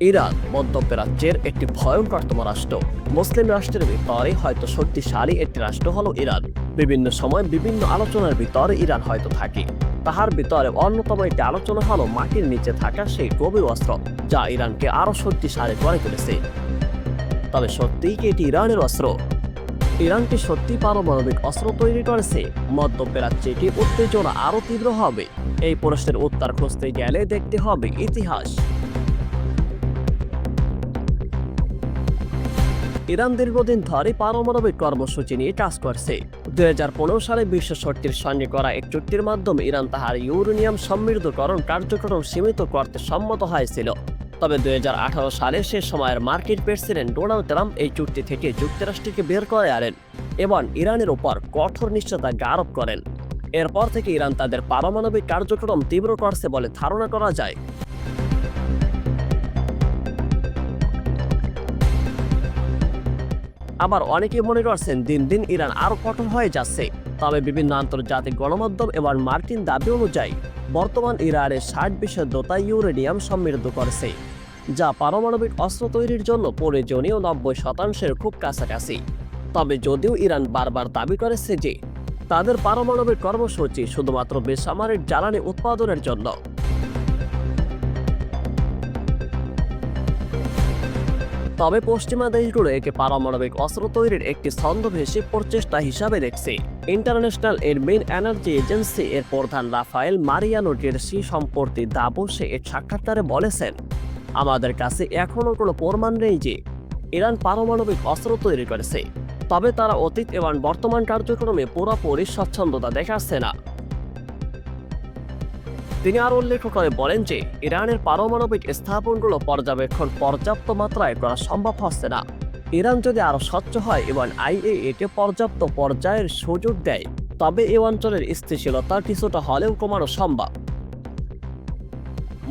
Iran মধ্যপ্রাচ্যের একটি ভয়ঙ্করতম রাষ্ট্র। মুসলিম রাষ্ট্রের ভিতরে হয়তো শক্তিশালী একটি রাষ্ট্র হলো ইরান। বিভিন্ন সময় বিভিন্ন আলোচনার ভিতরে ইরান হয়তো থাকে। তাহার ভিতরে অন্যতম একটি আলোচনা হলো মাটির নিচে থাকা সেই গভীর অস্ত্র, যা ইরানকে আরো শক্তিশালী করে তুলেছে। তবে সত্যিই কি এটি ইরানের অস্ত্র? ইরান কি সত্যি পারমাণবিক অস্ত্র তৈরি করেছে? মধ্যপ্রাচ্যে কি উত্তেজনা আরো তীব্র হবে? এই প্রশ্নের উত্তর খুঁজতে গেলে দেখতে হবে ইতিহাস। ইরান দীর্ঘদিন ধরে পারমাণবিক কর্মসূচি নিয়ে কাজ করছে। 2015 সালে বিশ্ব শক্তির সঙ্গে করা এক চুক্তির মাধ্যমে ইরান তাহার ইউরেনিয়াম সমৃদ্ধকরণ কার্যক্রম সীমিত করতে সম্মত হয়েছিল। তবে 2018 সালে সে সময়ের মার্কিন প্রেসিডেন্ট ডোনাল্ড ট্রাম্প এই চুক্তি থেকে যুক্তরাষ্ট্রকে বের করে আনেন এবং ইরানের উপর কঠোর নিষেধাজ্ঞা আরোপ করেন। এরপর থেকে ইরান তাদের পারমাণবিক কার্যক্রম তীব্র করছে বলে ধারণা করা যায়। আবার অনেকে মনে করছেন দিন দিন ইরান আরো কঠোর হয়ে যাচ্ছে। তবে বিভিন্ন আন্তর্জাতিক গণমাধ্যম এবং মার্কিন দাবি অনুযায়ী বর্তমান ইরানের 60% ইউরেনিয়াম সমৃদ্ধ করেছে, যা পারমাণবিক অস্ত্র তৈরির জন্য প্রয়োজনীয় 90%-এর খুব কাছাকাছি। তবে যদিও ইরান বারবার দাবি করেছে যে তাদের পারমাণবিক কর্মসূচি শুধুমাত্র বেসামরিক জ্বালানি উৎপাদনের জন্য, তবে পশ্চিমা দেশগুলো একে পারমাণবিক অস্ত্র তৈরির একটি ছন্দভেষী প্রচেষ্টা হিসাবে দেখছে। ইন্টারন্যাশনাল এরমেইন এনার্জি এজেন্সি এর প্রধান রাফায়েল মারিয়ানো গ্রোসি সম্প্রতি দাভোসে এক সাক্ষাৎকারে বলেছেন, আমাদের কাছে এখনো কোনো প্রমাণ নেই যে ইরান পারমাণবিক অস্ত্র তৈরি করেছে, তবে তারা অতীত এবং বর্তমান কার্যক্রমে পুরোপুরি স্বচ্ছন্দতা দেখাচ্ছে না। তিনি আরো উল্লেখ করে বলেন যে ইরানের পারমাণবিক স্থাপনগুলো পর্যবেক্ষণ পর্যাপ্ত মাত্রায় করা সম্ভব হচ্ছে না। ইরান যদি আরো স্বচ্ছ হয় এবং আইএইএ পর্যাপ্ত পর্যায়ের সুযোগ দেয়, তবে এই অঞ্চলের স্থিতিশীলতা কিছুটা হলেও কমানো সম্ভব।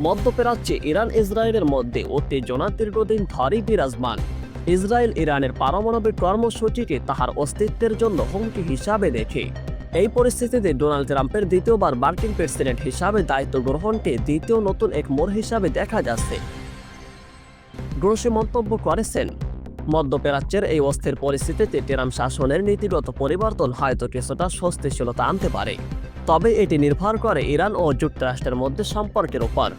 মধ্যপ্রাচ্যে ইরান ইসরায়েলের মধ্যে উত্তেজনা দীর্ঘদিন ধরেই বিরাজমান। ইসরায়েল ইরানের পারমাণবিক কর্মসূচিকে তাহার অস্তিত্বের জন্য হুমকি হিসাবে দেখে। এই পরিস্থিতিতে ডোনাল্ড ট্রাম্পের দ্বিতীয়বার মার্কিন প্রেসিডেন্ট হিসাবে দায়িত্ব গ্রহণকে দ্বিতীয় নতুন এক মোড় হিসাবে দেখা যাচ্ছে। গ্রোসি মন্তব্য করেছেন, মধ্যপ্রাচ্যের এই অস্থির পরিস্থিতিতে ট্রাম্প শাসনের নীতিগত পরিবর্তন হয়তো কিছুটা স্বস্তিশীলতা আনতে পারে, তবে এটি নির্ভর করে ইরান ও যুক্তরাষ্ট্রের মধ্যে সম্পর্কের উপর।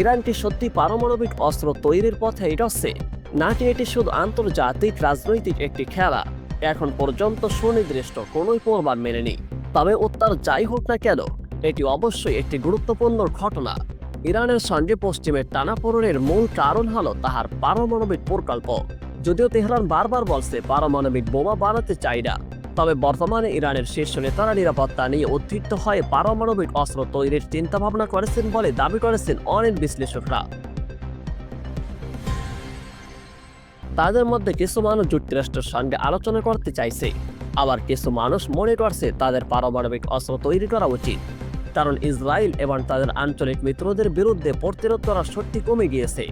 ইরান কি সত্যি পারমাণবিক অস্ত্র তৈরির পথে এগোচ্ছে, নাকি এটি শুধু আন্তর্জাতিক রাজনৈতিক একটি খেলা? এখন পর্যন্ত সুনির্দিষ্ট কোনোই প্রমাণ মেলেনি। তবে উত্তর যাই হোক না কেন, এটি অবশ্যই একটি গুরুত্বপূর্ণ ঘটনা। ইরানের সঙ্গে পশ্চিমের টানাপোড়েনের মূল কারণ হলো তাহার পারমাণবিক প্রকল্প। যদিও তেহরান বারবার বলছে পারমাণবিক বোমা বানাতে চায় না, তবে বর্তমানে ইরানের শীর্ষ নেতারা নিরাপত্তা নিয়ে উদ্বিগ্ন হয়ে পারমাণবিক অস্ত্র তৈরির চিন্তাভাবনা করেছেন বলে দাবি করেছেন অনেক বিশ্লেষকরা। তাদের মধ্যে কিছু মানুষ যুক্তরাষ্ট্রের সঙ্গে আলোচনা করতে চাইছে, আবার কিছু মানুষ মনে করছে তাদের পারমাণবিক অস্ত্র তৈরি করা উচিত, কারণ ইসরায়েল এবং তাদের আঞ্চলিক মিত্রদের বিরুদ্ধে প্রতিরোধ করার শক্তি কমে গিয়েছে।